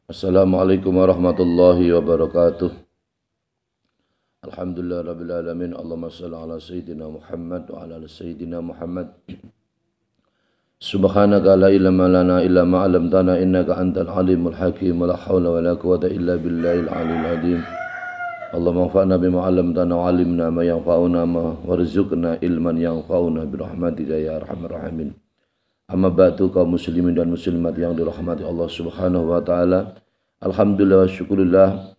Assalamualaikum warahmatullahi wabarakatuh. Alhamdulillah rabbil alamin. Allahumma shalli ala sayyidina Muhammad wa ala ali sayyidina Muhammad. Subhanaka la ilma lana illa ma 'allamtana innaka antal alimul hakim. La haula wala quwwata illa billahil aliyil azim. Allahumma anfa'na bima 'allamtana wa 'allimna ma yanfa'una warzuqna ilman yanfa'una bi rahmatika ya arhamar rahimin. Amma ba'du, kaum muslimin dan muslimat yang dirahmati Allah Subhanahu wa taala. Alhamdulillah wa syukurillah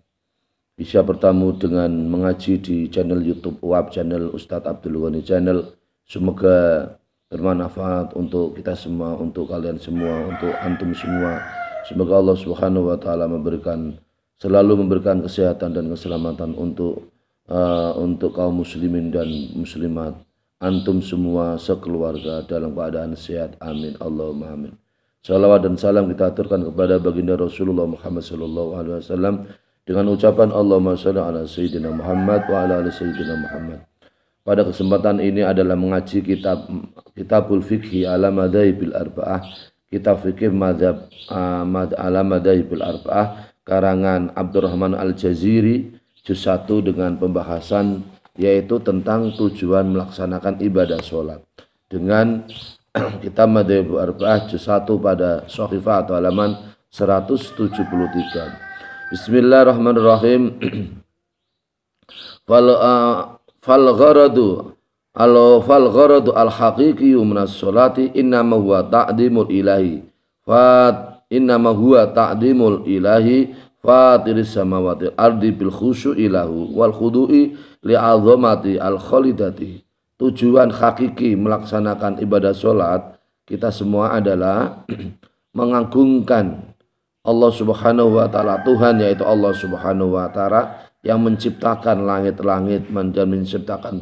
bisa bertemu dengan mengaji di channel YouTube UAP, channel Ustadz Abdul Ghani Channel. Semoga bermanfaat untuk kita semua, untuk kalian semua, untuk antum semua. Semoga Allah Subhanahu wa taala selalu memberikan kesehatan dan keselamatan untuk kaum muslimin dan muslimat, antum semua sekeluarga dalam keadaan sehat. Amin Allahumma amin. Salawat dan salam kita aturkan kepada baginda Rasulullah Muhammad sallallahu alaihi wasallam dengan ucapan Allahumma shalli ala sayyidina Muhammad wa ala ali sayyidina Muhammad. Pada kesempatan ini adalah mengaji Kitabul Fiqhi ala Madhahibil Arba'ah, kitab fikih mazhab ala Madhahibil Arba'ah karangan Abdurrahman Al-Jaziri, juz 1 dengan pembahasan yaitu tentang tujuan melaksanakan ibadah sholat dengan kitab Madhahibil Arba'ah juz 1 pada Shahifah atau halaman 173. Bismillahirrahmanirrahim. Fal gharadu al haqiqi minas sholati innama huwa ta'dimul ilahi fatiris samawati ardi bil khusyu'i lahu wal khudu'i li'azamati al khalidati. Tujuan hakiki melaksanakan ibadah sholat kita semua adalah mengagungkan Allah Subhanahu wa taala, Tuhan yaitu Allah Subhanahu wa taala yang menciptakan langit-langit dan menciptakan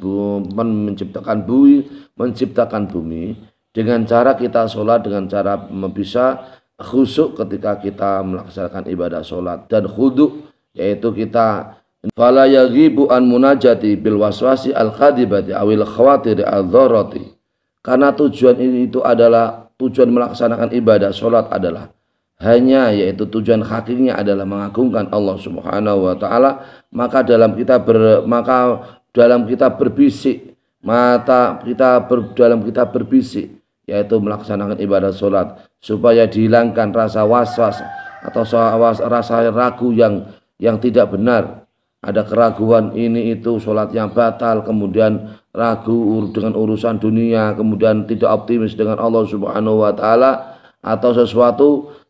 bumi dengan cara kita sholat, dengan cara bisa khusyuk ketika kita melaksanakan ibadah sholat, dan khudu yaitu kita fala yaghibu an munajati bil waswasi al khadibati awil khawatir al dharati. Karena tujuan ini itu adalah tujuan melaksanakan ibadah sholat adalah hanya yaitu tujuan hakikinya adalah mengagungkan Allah Subhanahu wa taala, maka dalam kita berbisik dalam kita berbisik yaitu melaksanakan ibadah sholat supaya dihilangkan rasa waswas atau rasa ragu yang tidak benar. Ada keraguan ini itu sholatnya batal, kemudian ragu dengan urusan dunia, kemudian tidak optimis dengan Allah Subhanahu wa taala, atau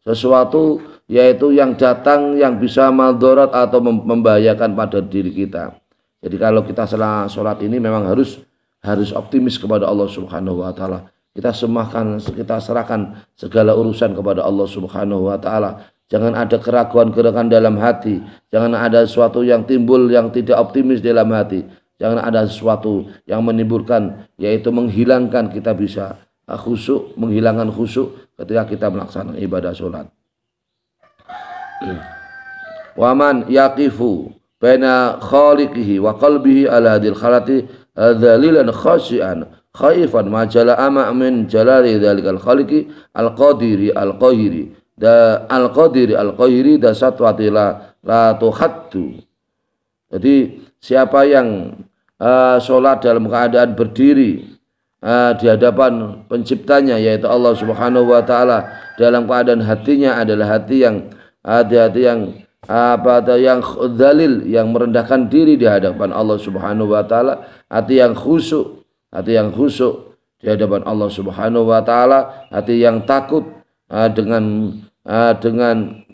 sesuatu yaitu yang datang yang bisa maldharat atau membahayakan pada diri kita. Jadi kalau kita setelah sholat ini memang harus optimis kepada Allah Subhanahu wa taala. Kita serahkan segala urusan kepada Allah Subhanahu wa taala. Jangan ada keraguan-keraguan dalam hati. Jangan ada sesuatu yang timbul yang tidak optimis dalam hati. Jangan ada sesuatu yang menimbulkan yaitu menghilangkan kita bisa khusyuk, menghilangkan khusyuk ketika kita melaksanakan ibadah sholat. Waman yaqifu baina khaliqihi wa qalbihi ala hadil khalati dzalilan khashian khaifan majala ama min jalali dzalikal khaliqi al-qadiri al-qahiri da satwati la tuhaddu. Jadi siapa yang sholat dalam keadaan berdiri di hadapan penciptanya yaitu Allah Subhanahu wa taala, dalam keadaan hatinya adalah hati yang dzalil, yang merendahkan diri di hadapan Allah Subhanahu wa taala, hati yang khusyuk di hadapan Allah Subhanahu wa taala, hati yang takut dengan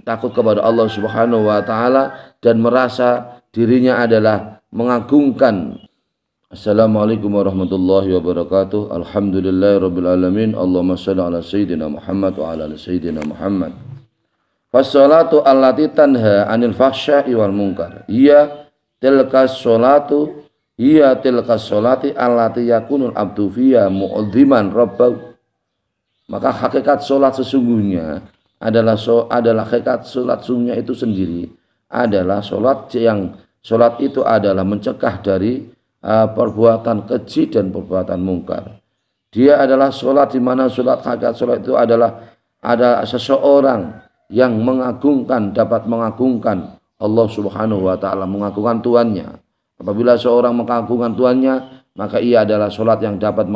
takut kepada Allah Subhanahu wa taala dan merasa dirinya adalah mengagungkan. Assalamualaikum warahmatullahi wabarakatuh. Alhamdulillahirabbil alamin. Allahumma shalli ala sayyidina Muhammad wa ala ali sayyidina Muhammad. Fassalatu allati tanha 'anil fahsya'i wal munkar. Hiya tilkas sholati allati yakunul abdu fiha mu'dziman rabbahu. Maka hakikat salat sesungguhnya adalah hakikat salat sesungguhnya itu sendiri adalah salat itu adalah mencegah dari perbuatan keji dan perbuatan mungkar. Dia adalah sholat di mana hakikat sholat itu adalah ada seseorang yang mengagungkan, dapat mengagungkan Allah Subhanahu wa taala, mengagungkan Tuhannya. Apabila seorang mengagungkan Tuhannya, maka ia adalah salat yang dapat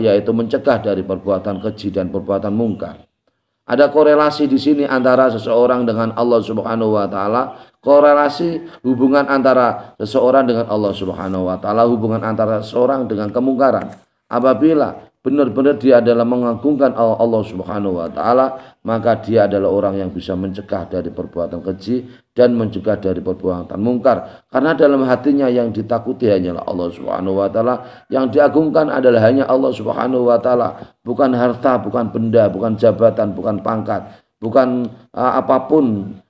yaitu mencegah dari perbuatan keji dan perbuatan mungkar. Ada korelasi di sini antara seseorang dengan Allah Subhanahu wa taala, korelasi hubungan antara seseorang dengan Allah Subhanahu wa taala, hubungan antara seseorang dengan kemungkaran. Apabila benar-benar dia adalah mengagungkan Allah Subhanahu wa taala, maka dia adalah orang yang bisa mencegah dari perbuatan keji dan mencegah dari perbuatan mungkar. Karena dalam hatinya yang ditakuti hanyalah Allah Subhanahu wa taala, yang diagungkan adalah hanya Allah Subhanahu wa taala, bukan harta, bukan benda, bukan jabatan, bukan pangkat, bukan apapun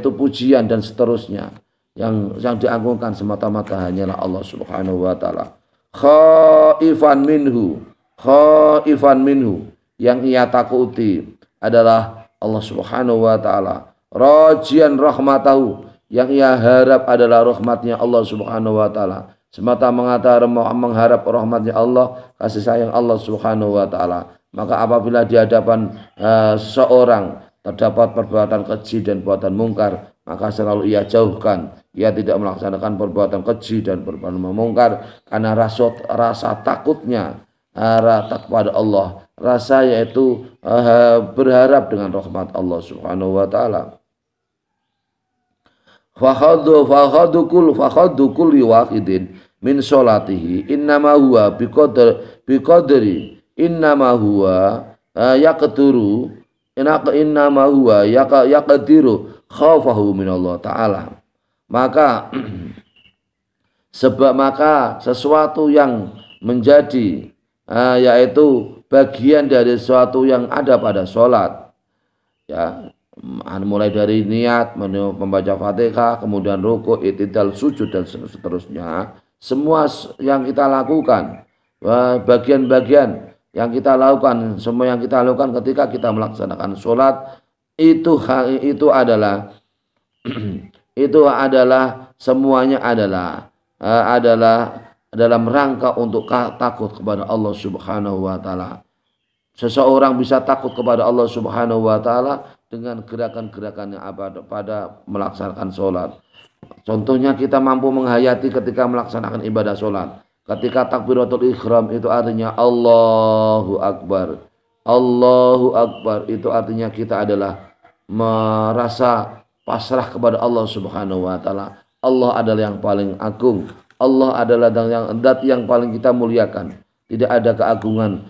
pujian dan seterusnya. Yang diagungkan semata-mata hanyalah Allah Subhanahu wa taala. Khaifan minhu, yang ia takuti adalah Allah Subhanahu wa taala. Rajian rahmatahu, yang ia harap adalah rahmatnya Allah Subhanahu wa taala. Semata mengharap rahmatnya Allah, kasih sayang Allah Subhanahu wa taala. Maka apabila di hadapan seseorang terdapat perbuatan keji dan perbuatan mungkar, maka selalu ia jauhkan. Ia tidak melaksanakan perbuatan keji dan perbuatan mungkar karena rasa takutnya kepada Allah, rasa yaitu berharap dengan rahmat Allah Subhanahu wa taala. Fakhaddu kulli wahidin min sholatihi innama huwa biqadri innama huwa yaqdiru khaufahu min Allah taala. Maka sesuatu yang menjadi yaitu bagian dari sesuatu yang ada pada sholat, ya, mulai dari niat, membaca Fatihah, kemudian rukuk, i'tidal, sujud dan seterusnya, semua yang kita lakukan, bagian-bagian yang kita lakukan, semua yang kita lakukan ketika kita melaksanakan sholat itu adalah semuanya adalah dalam rangka untuk takut kepada Allah Subhanahu wa taala. Seseorang bisa takut kepada Allah Subhanahu wa taala dengan gerakan-gerakan yang pada melaksanakan sholat. Contohnya kita mampu menghayati ketika melaksanakan ibadah sholat. Ketika takbiratul ihram itu artinya Allahu Akbar. Allahu Akbar itu artinya kita adalah merasa pasrah kepada Allah Subhanahu wa taala. Allah adalah yang paling agung. Allah adalah zat yang paling kita muliakan. Tidak ada keagungan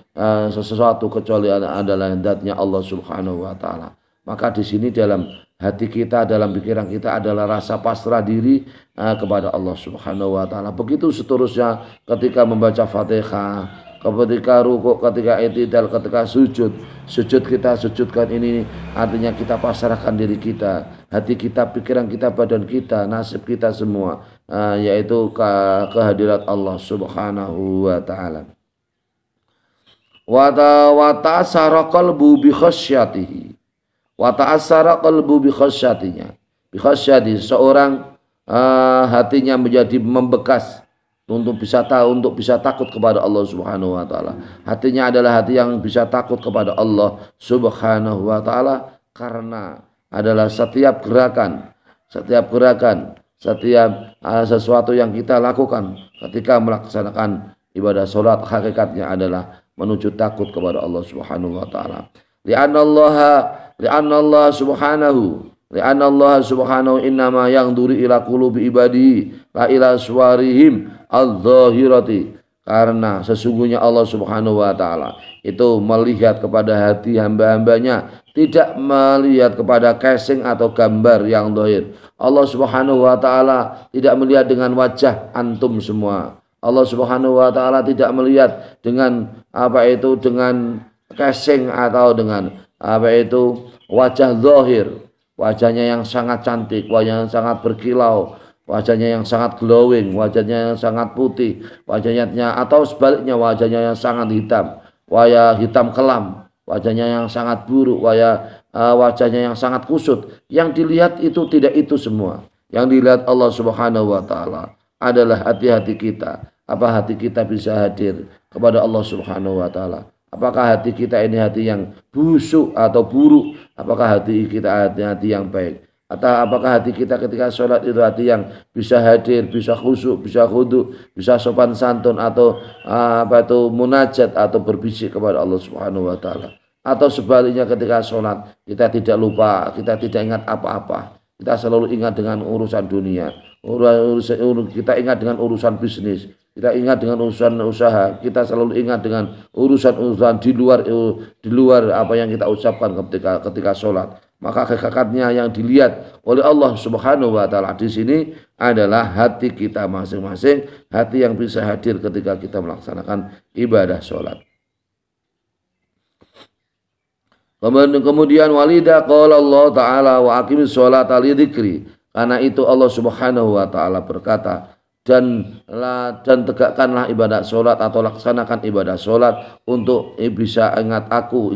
sesuatu kecuali adalah zatnya Allah Subhanahu wa taala. Maka di sini dalam hati kita, dalam pikiran kita adalah rasa pasrah diri kepada Allah Subhanahu wa taala. Begitu seterusnya ketika membaca Fatihah, ketika rukuk, ketika i'tidal, ketika sujud kita sujudkan ini artinya kita pasrahkan diri kita, hati kita, pikiran kita, badan kita, nasib kita semua yaitu kehadirat Allah Subhanahu wa taala. Wa ta'assara qalbu bi khasyatihi. Wa ta'assara qalbu bi khasyatinya. Bi khasyati, seorang hatinya menjadi membekas untuk bisa takut kepada Allah Subhanahu wa taala. Hatinya adalah hati yang bisa takut kepada Allah Subhanahu wa taala karena adalah setiap gerakan, setiap sesuatu yang kita lakukan ketika melaksanakan ibadah salat hakikatnya adalah menuju takut kepada Allah Subhanahu wa taala. Li'anna Allah subhanahu innama yangduri ila qulubi ibadihi la ila suwarihim al-zahirati. Karena sesungguhnya Allah Subhanahu wa taala itu melihat kepada hati hamba-hambanya, tidak melihat kepada casing atau gambar yang zahir. Allah Subhanahu wa taala tidak melihat dengan wajah antum semua. Allah Subhanahu wa taala tidak melihat dengan dengan casing atau dengan wajah zahir, wajahnya yang sangat cantik, wajahnya yang sangat berkilau, wajahnya yang sangat glowing, wajahnya yang sangat putih, wajahnya atau sebaliknya wajahnya yang sangat hitam, wajah hitam kelam, wajahnya yang sangat buruk, wajahnya yang sangat kusut. Yang dilihat itu tidak itu semua. Yang dilihat Allah Subhanahu wa taala adalah hati-hati kita. Apa hati kita bisa hadir kepada Allah Subhanahu wa taala? Apakah hati kita ini hati yang busuk atau buruk? Apakah hati kita hati yang baik? Atau apakah hati kita ketika sholat itu hati yang bisa hadir, bisa khusyuk, bisa khudu, bisa sopan santun, atau munajat atau berbisik kepada Allah Subhanahu wa taala? Atau sebaliknya ketika sholat kita tidak lupa, kita tidak ingat apa-apa, kita selalu ingat dengan urusan dunia, kita ingat dengan urusan bisnis, kita ingat dengan urusan usaha, kita selalu ingat dengan urusan di luar apa yang kita ucapkan ketika sholat. Maka hakikatnya yang dilihat oleh Allah Subhanahu wa taala di sini adalah hati kita masing-masing, hati yang bisa hadir ketika kita melaksanakan ibadah sholat. Kemudian walida qala Allah taala wa aqimis sholata li dzikri. Karena itu Allah Subhanahu wa taala berkata, dan tegakkanlah ibadah sholat atau laksanakan ibadah sholat untuk bisa ingat aku,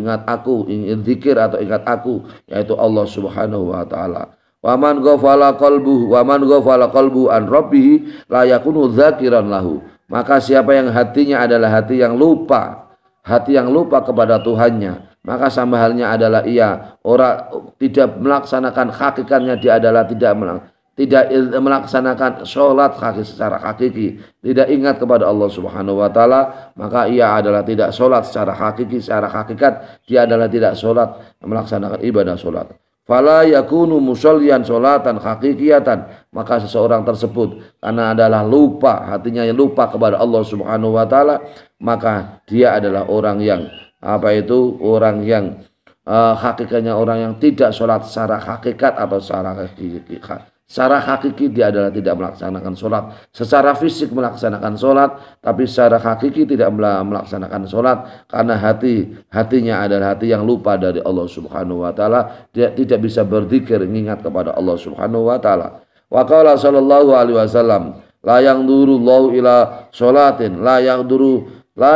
ingin zikir atau ingat aku, yaitu Allah Subhanahu wa taala. Wa man ghafala qalbuhu an rabbih la yakunu dzakiran lahu. Maka siapa yang hatinya adalah hati yang lupa kepada Tuhannya, maka sama halnya adalah ia orang tidak melaksanakan hakikatnya, dia adalah tidak melaksanakan sholat secara hakiki, tidak ingat kepada Allah Subhanahu wa taala, maka ia adalah tidak sholat secara hakiki, secara hakikat dia adalah tidak sholat, melaksanakan ibadah sholat. Fala yakunu musallian sholatan hakikiyatan, maka seseorang tersebut karena adalah lupa, hatinya yang lupa kepada Allah Subhanahu wa taala, maka dia adalah orang yang hakikatnya orang yang tidak sholat secara hakikat atau secara hakiki. Secara hakiki dia adalah tidak melaksanakan sholat. Secara fisik melaksanakan sholat, tapi secara hakiki tidak melaksanakan sholat karena hatinya adalah hati yang lupa dari Allah Subhanahu wa taala. Dia tidak bisa berzikir, mengingat kepada Allah Subhanahu wa taala. Wa qala sallallahu alaihi wasallam, la yanzurullahu ila sholatin, la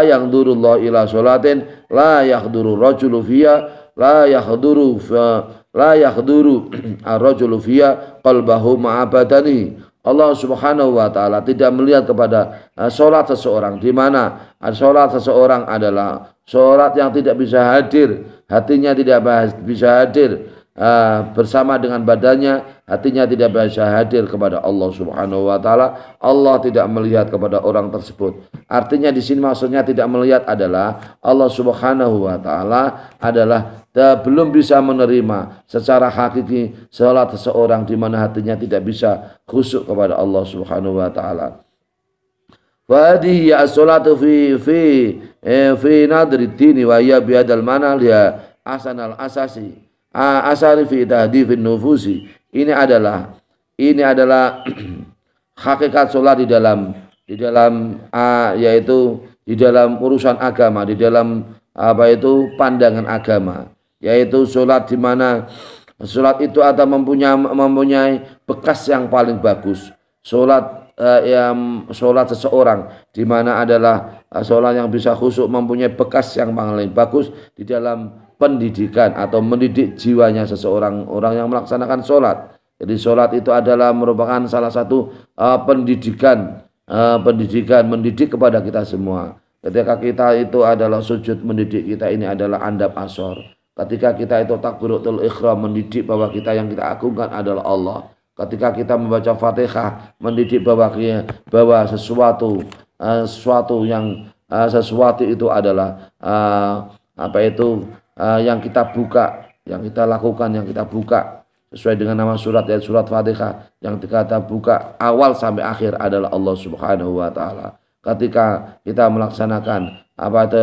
yanzurullahu ila sholatin, la yahduru rajulu fiha, la yahduru ar-rajulu fiya qalbahu ma'abadani. Allah Subhanahu wa taala tidak melihat kepada salat seseorang, di mana salat seseorang adalah salat yang tidak bisa hadir, hatinya tidak bisa hadir bersama dengan badannya, hatinya tidak bisa hadir kepada Allah Subhanahu wa taala. Allah tidak melihat kepada orang tersebut. Artinya di sini maksudnya tidak melihat adalah Allah Subhanahu wa taala adalah belum bisa menerima secara hakiki salat seseorang di mana hatinya tidak bisa khusyuk kepada Allah Subhanahu wa taala. Wa hadhihi as-salatu fi nadri dini wa hiya bi hadal mana liha asanal asari fi tahdifin nufusi. Ini adalah hakikat salat di dalam yaitu di dalam urusan agama, di dalam pandangan agama, yaitu salat di mana salat itu atau mempunyai bekas yang paling bagus. Salat seseorang di mana adalah salat yang bisa khusyuk, mempunyai bekas yang paling bagus di dalam pendidikan atau mendidik jiwanya seseorang orang yang melaksanakan salat. Jadi salat itu adalah merupakan salah satu pendidikan mendidik kepada kita semua. Ketika kita itu adalah sujud, mendidik kita ini adalah andap asor. Ketika kita itu takbiratul ihram, mendidik bahwa kita yang kita agungkan adalah Allah. Ketika kita membaca Fatihah, mendidik bahwa sesuatu itu adalah yang kita buka, yang kita lakukan, yang kita buka sesuai dengan nama surat, yaitu surat Fatihah, yang kita buka awal sampai akhir adalah Allah Subhanahu wa taala. Ketika kita melaksanakan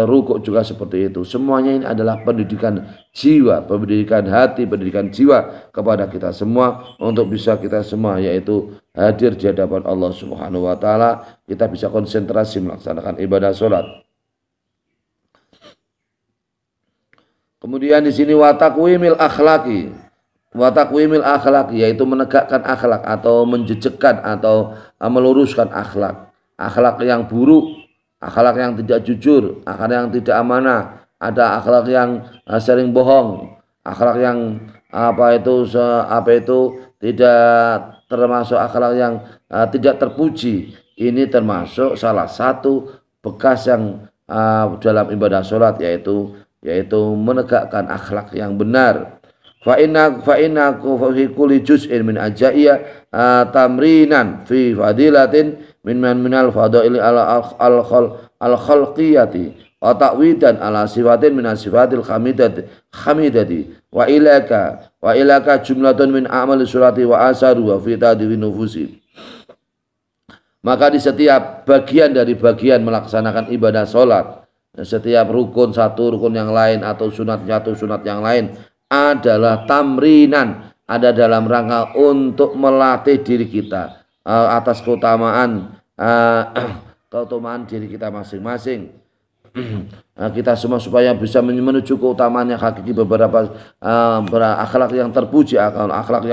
rukuk juga seperti itu. Semuanya ini adalah pendidikan jiwa, pendidikan hati, pendidikan jiwa kepada kita semua, untuk bisa kita semua yaitu hadir di hadapan Allah Subhanahu wa taala. Kita bisa konsentrasi melaksanakan ibadah salat. Kemudian di sini wa taqwimil akhlaqi, yaitu menegakkan akhlak atau menjejekkan atau meluruskan akhlak. Akhlak yang buruk, akhlak yang tidak jujur, akhlak yang tidak amanah, ada akhlak yang sering bohong, akhlak yang tidak termasuk akhlak yang tidak terpuji. Ini termasuk salah satu bekas yang dalam ibadah sholat, yaitu menegakkan akhlak yang benar. Fa inna fi kulli juz'in min ajaiya tamrinan fi fadilatin minal fadaili al khalqiyati wa ta'widan ala sifatin min sifatil hamidati wa ilaka jumlatun min a'mali surati wa asaru wa fi tadwi nufusi. Maka di setiap bagian dari bagian melaksanakan ibadah sholat, setiap rukun satu rukun yang lain atau sunat satu sunat yang lain adalah tamrinan, ada dalam rangka untuk melatih diri kita atas keutamaan diri kita masing-masing. Kita semua supaya bisa menuju keutamaan yang hakiki, beberapa akhlak yang terpuji, akhlak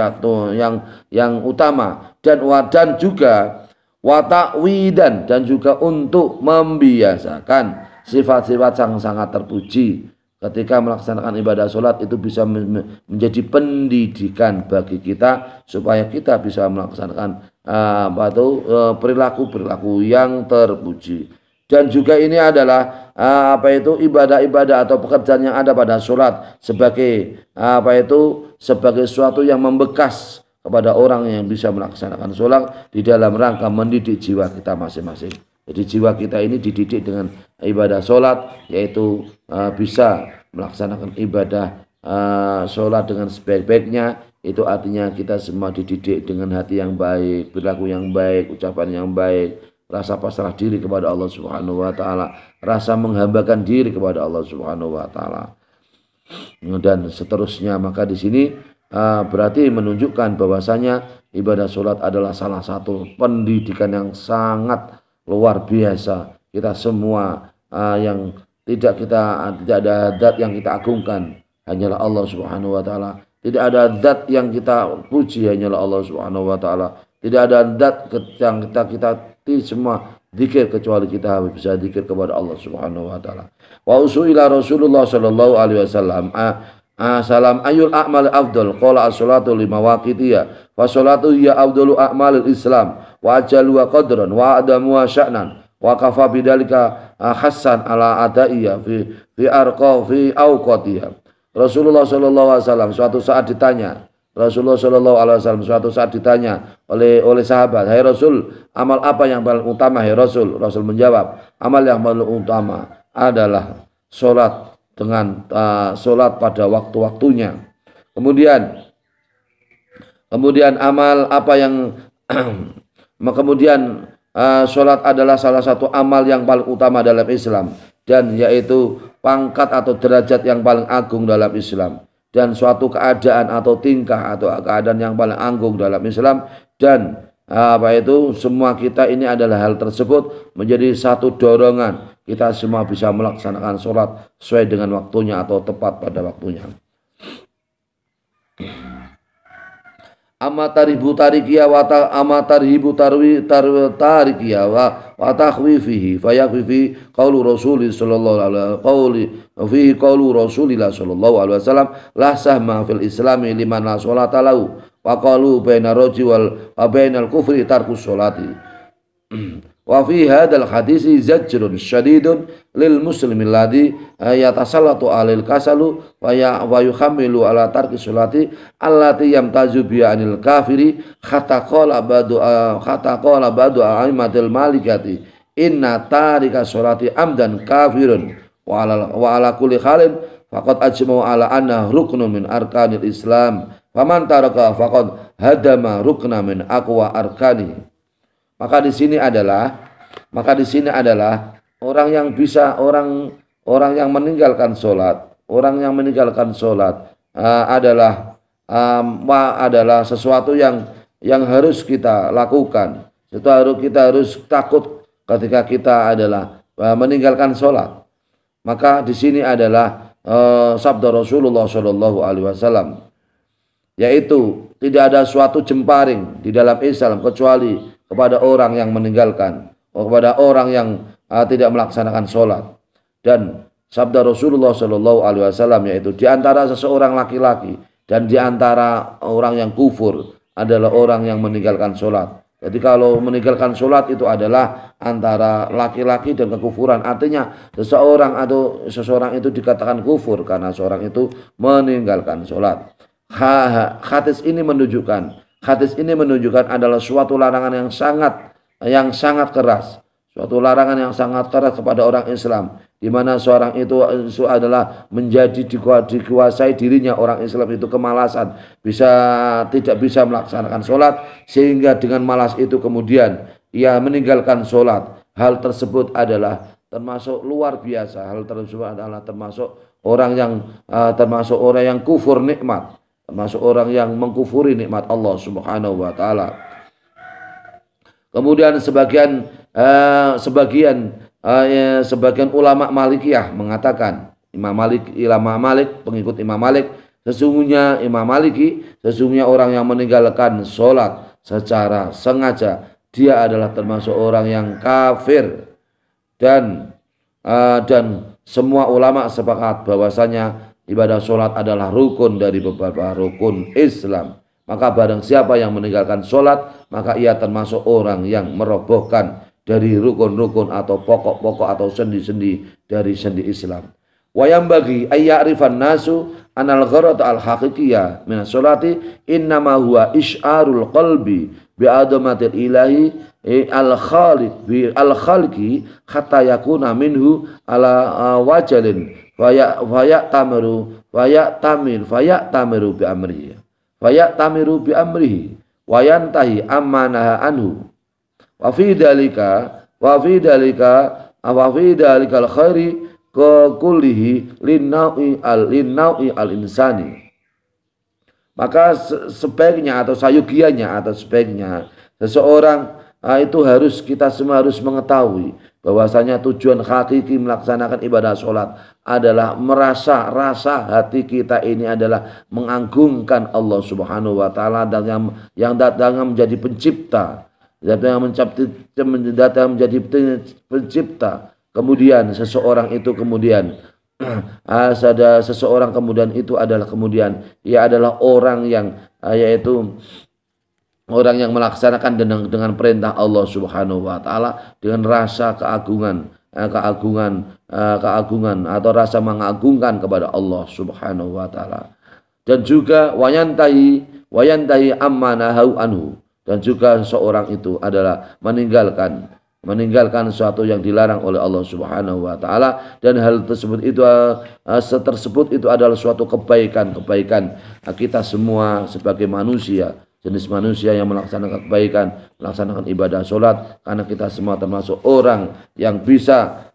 yang utama, dan juga wata'widan, dan juga untuk membiasakan sifat-sifat yang sangat terpuji. Ketika melaksanakan ibadah sholat itu bisa menjadi pendidikan bagi kita supaya kita bisa melaksanakan perilaku yang terpuji. Dan juga ini adalah ibadah-ibadah atau pekerjaan yang ada pada sholat sebagai sebagai sesuatu yang membekas kepada orang yang bisa melaksanakan sholat di dalam rangka mendidik jiwa kita masing-masing. Jadi jiwa kita ini dididik dengan ibadah sholat, yaitu bisa melaksanakan ibadah sholat dengan sebaik-baiknya. Itu artinya kita semua dididik dengan hati yang baik, perilaku yang baik, ucapan yang baik, rasa pasrah diri kepada Allah Subhanahu wa taala, rasa menghambakan diri kepada Allah Subhanahu wa taala, dan seterusnya. Maka di sini berarti menunjukkan bahwasanya ibadah sholat adalah salah satu pendidikan yang sangat luar biasa. Kita semua yang tidak ada zat yang kita agungkan, hanyalah Allah Subhanahu wa taala. Tidak ada zat yang kita puji, hanyalah Allah Subhanahu wa taala. Tidak ada zat yang kita semua zikir kecuali kita bisa zikir kepada Allah Subhanahu wa taala. Wa usuila Rasulullah sallallahu alaihi wasallam salam ayul a'mal afdal, qala as-salatu lima waqitiyah wa salatu ya afdalu a'malil Islam wa ajalu wa qadran wa adamu wa sya'nan wa kafa bidzalika hasan ala adaiya fi awqatiyah. Rasulullah sallallahu alaihi wasallam suatu saat ditanya oleh sahabat, "Hai Rasul, amal apa yang paling utama?" Hai Rasul menjawab, "Amal yang paling utama adalah salat dengan salat pada waktu-waktunya." Kemudian amal apa yang salat adalah salah satu amal yang paling utama dalam Islam, dan yaitu pangkat atau derajat yang paling agung dalam Islam, dan suatu keadaan atau tingkah atau keadaan yang paling agung dalam Islam. Dan semua kita ini adalah hal tersebut menjadi satu dorongan kita semua bisa melaksanakan sholat sesuai dengan waktunya atau tepat pada waktunya. Amataribu tarikiyah wa takhwifihi fayakfihi qaulu Rasulillah sallallahu alaihi wasallam la sahma fil islami liman la sholata lahu wa qalu baina rajul wa bainal kufri tarkus sholati. Wa fi hadzal hadisi zajrun syadidun lil muslimin ladzi yatasallatu alil kasalu wa yuhammilu ala tarki sholati allati yamtazu bi anil kafiri hatta qala badu a'immatil malikati inna tarika sholati amdan kafirun wa ala kulli halin faqad ajma'u ala anna ruknun min arkanil Islam faman taraka faqad hadama rukna min aqwa arkani. Maka di sini adalah orang yang meninggalkan sholat adalah sesuatu yang harus kita lakukan. Kita harus takut ketika kita adalah meninggalkan sholat. Maka di sini adalah sabda Rasulullah Shallallahu Alaihi Wasallam, yaitu tidak ada suatu jemparing di dalam Islam kecuali kepada orang yang meninggalkan, kepada orang yang tidak melaksanakan sholat. Dan sabda Rasulullah Shallallahu Alaihi Wasallam, yaitu di antara seseorang laki-laki dan di antara orang yang kufur adalah orang yang meninggalkan sholat. Jadi kalau meninggalkan sholat itu adalah antara laki-laki dan kekufuran. Artinya seseorang itu dikatakan kufur karena seorang itu meninggalkan sholat. Hadis ini menunjukkan adalah suatu larangan yang sangat keras. Suatu larangan yang sangat keras kepada orang Islam, di mana seorang itu adalah menjadi dikuasai dirinya orang Islam itu kemalasan, tidak bisa melaksanakan sholat, sehingga dengan malas itu kemudian ia meninggalkan sholat. Hal tersebut adalah termasuk luar biasa. Hal tersebut adalah termasuk orang yang kufur nikmat, termasuk orang yang mengkufuri nikmat Allah Subhanahu wa taala. Kemudian sebagian ulama Malikiyah mengatakan, Imam Malik, pengikut Imam Malik, sesungguhnya orang yang meninggalkan sholat secara sengaja, dia adalah termasuk orang yang kafir. Dan semua ulama sepakat bahwasanya ibadah sholat adalah rukun dari beberapa rukun Islam. Maka barang siapa yang meninggalkan sholat, maka ia termasuk orang yang merobohkan dari rukun-rukun atau pokok-pokok atau sendi-sendi dari sendi Islam. Wayam bagi ayya'rifan nasu anal gharat al-haqiqiyah min sholati innama huwa isyarul qalbi bi adamatil ilahi al-khaliqi hatta yakuna minhu ala wajalin fayatamiru bi amrihi wa yantahi amma naha anhu wa fi dalika al-khairi kullihi linnaui al-insani. Maka sebaiknya seseorang kita semua harus mengetahui bahwasanya tujuan hakiki melaksanakan ibadah sholat adalah rasa hati kita ini adalah mengagungkan Allah Subhanahu wa taala dan yang datang menjadi pencipta, Kemudian seseorang itu ia adalah orang yang melaksanakan dengan perintah Allah Subhanahu wa taala dengan rasa keagungan atau rasa mengagungkan kepada Allah Subhanahu wa taala. Dan juga wayantahi amma nahau anhu, dan juga seorang itu adalah meninggalkan sesuatu yang dilarang oleh Allah Subhanahu wa taala, dan hal tersebut itu adalah suatu kebaikan kita semua sebagai jenis manusia yang melaksanakan kebaikan, melaksanakan ibadah sholat, karena kita semua termasuk orang yang bisa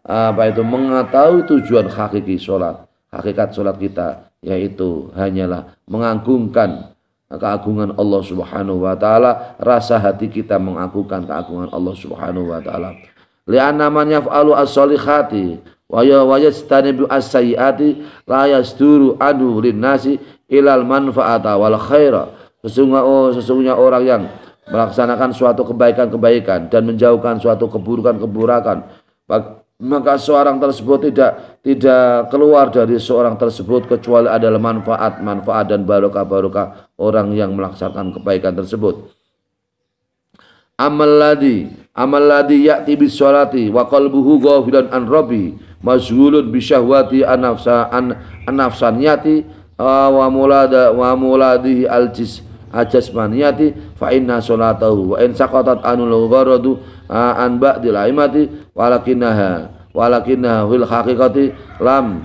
mengetahui tujuan hakiki sholat. Hakikat sholat kita yaitu hanyalah mengagungkan keagungan Allah Subhanahu wa taala, rasa hati kita mengagungkan keagungan Allah Subhanahu wa taala. Li'anna man yaf'alu as-solihati wa yastanibu as-sayyiati la yasduru anhu lin-nasi ilal manfaata wal khaira. Sesungguhnya orang yang melaksanakan suatu kebaikan dan menjauhkan suatu keburukan, maka seorang tersebut tidak keluar dari seorang tersebut kecuali adalah manfaat dan barokah orang yang melaksanakan kebaikan tersebut. Amal ladhi ya'ti bis sholati wa qalbuhu ghafilan an rabbi mazghulun bi syahwati an-nafsaniyati wa muladihi al-jasmaniyati fa inna sholatahu wa in saqatat anul gharadu an ba'dil aimati walakinnaha fil haqiqati lam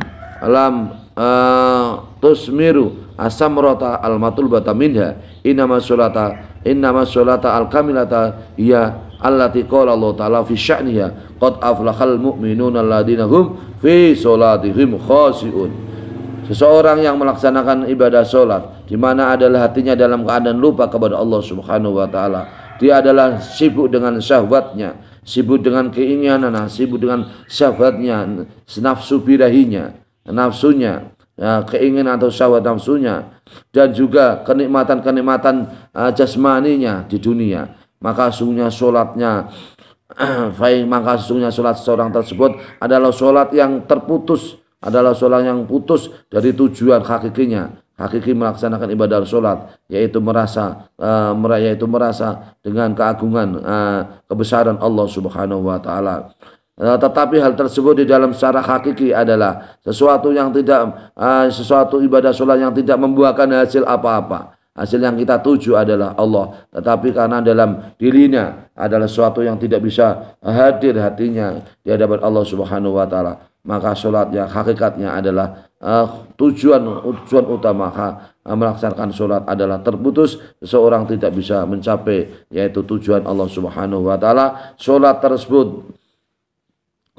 tusmiru asamrata al-matulbata minha innama sholata al-kamilata hiya allati qala Allah ta'ala fi sya'niha qad aflahal mu'minuna alladhina hum fi sholatihim khashi'un. Seseorang yang melaksanakan ibadah sholat di mana adalah hatinya dalam keadaan lupa kepada Allah Subhanahu wa taala, dia adalah sibuk dengan syahwatnya, sibuk dengan keinginan, sibuk dengan syahwatnya, nafsu birahinya, nafsunya, keinginan atau syahwat nafsunya, dan juga kenikmatan jasmaninya di dunia. Maka sesungguhnya sholat seorang tersebut adalah sholat yang putus dari tujuan hakikinya. hakiki melaksanakan ibadah sholat, yaitu merasa dengan keagungan kebesaran Allah Subhanahu wa taala. Tetapi hal tersebut di dalam secara hakiki adalah sesuatu ibadah sholat yang tidak membuahkan hasil apa-apa. Hasil yang kita tuju adalah Allah, tetapi karena dalam dirinya adalah sesuatu yang tidak bisa hadir hatinya di hadapan Allah Subhanahu wa taala, maka sholat yang hakikatnya adalah tujuan utama melaksanakan sholat adalah terputus, seseorang tidak bisa mencapai yaitu tujuan Allah Subhanahu wa taala.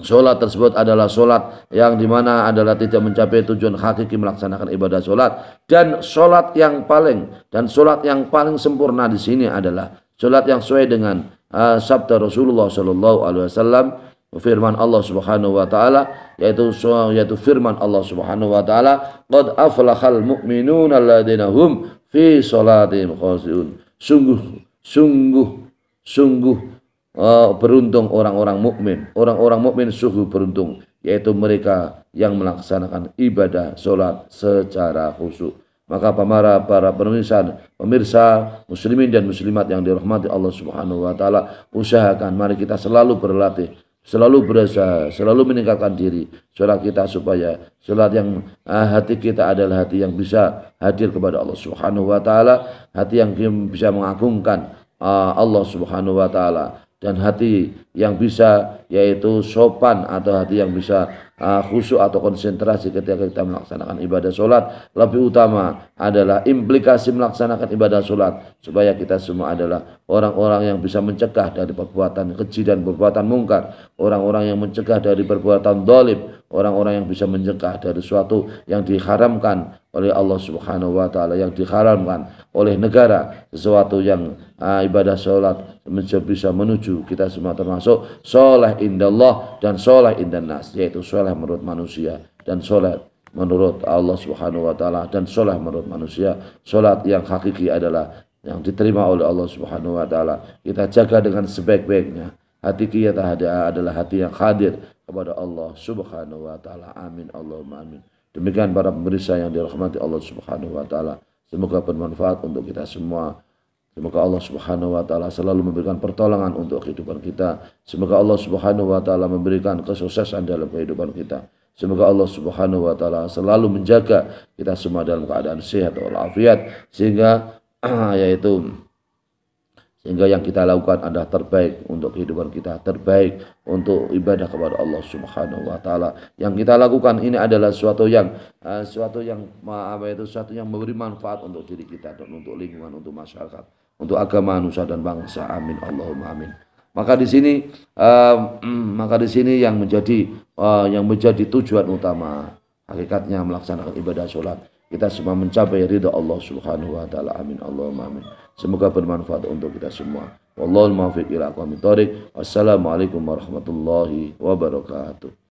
Sholat tersebut adalah sholat yang dimana adalah tidak mencapai tujuan hakiki melaksanakan ibadah sholat, dan sholat yang paling sempurna di sini adalah sholat yang sesuai dengan sabda Rasulullah Shallallahu Alaihi Wasallam, firman Allah Subhanahu Wa Taala, yaitu firman Allah Subhanahu Wa Taala, qad aflahal mu'minun alladzina hum fi sholatihim khashi'un. Sungguh beruntung orang-orang mukmin sungguh beruntung, yaitu mereka yang melaksanakan ibadah sholat secara khusyuk. Maka para pemirsa muslimin dan muslimat yang dirahmati Allah Subhanahu wa taala, usahakan mari kita selalu berlatih, selalu berusaha, selalu meningkatkan diri sholat kita, supaya sholat yang hati kita adalah hati yang bisa hadir kepada Allah Subhanahu wa taala, hati yang bisa mengagungkan Allah Subhanahu wa taala, dan hati yang bisa yaitu sopan, atau hati yang bisa khusyuk atau konsentrasi ketika kita melaksanakan ibadah sholat. Lebih utama adalah implikasi melaksanakan ibadah sholat, supaya kita semua adalah orang-orang yang bisa mencegah dari perbuatan keji dan perbuatan mungkar, orang-orang yang mencegah dari perbuatan zalim, orang-orang yang bisa mencegah dari sesuatu yang diharamkan oleh Allah Subhanahu wa taala, yang diharamkan oleh negara, sesuatu yang ibadah sholat bisa menuju kita semua termasuk sholeh indallah dan sholeh indannas, yaitu sholeh menurut manusia dan sholeh menurut Allah Subhanahu wa taala, dan sholeh menurut manusia. Sholat yang hakiki adalah yang diterima oleh Allah Subhanahu wa taala. Kita jaga dengan sebaik-baiknya. Hati kita adalah hati yang hadir kepada Allah Subhanahu wa taala. Amin Allahumma amin. Demikian para pemirsa yang dirahmati Allah Subhanahu wa taala, semoga bermanfaat untuk kita semua. Semoga Allah Subhanahu wa taala selalu memberikan pertolongan untuk kehidupan kita. Semoga Allah Subhanahu wa taala memberikan kesuksesan dalam kehidupan kita. Semoga Allah Subhanahu wa taala selalu menjaga kita semua dalam keadaan sehat walafiat, sehingga yang kita lakukan adalah terbaik untuk kehidupan kita, terbaik untuk ibadah kepada Allah Subhanahu wa taala. Yang kita lakukan ini adalah sesuatu yang memberi manfaat untuk diri kita, dan untuk lingkungan, untuk masyarakat, untuk agama, nusa dan bangsa. Amin Allahumma amin. Maka di sini yang menjadi tujuan utama hakikatnya melaksanakan ibadah sholat, kita semua mencapai ridha Allah Subhanahu wa taala. Amin Allahumma amin. Semoga bermanfaat untuk kita semua. Wallahul muwaffiq ila aqwamit thoriq. Wassalamualaikum warahmatullahi wabarakatuh.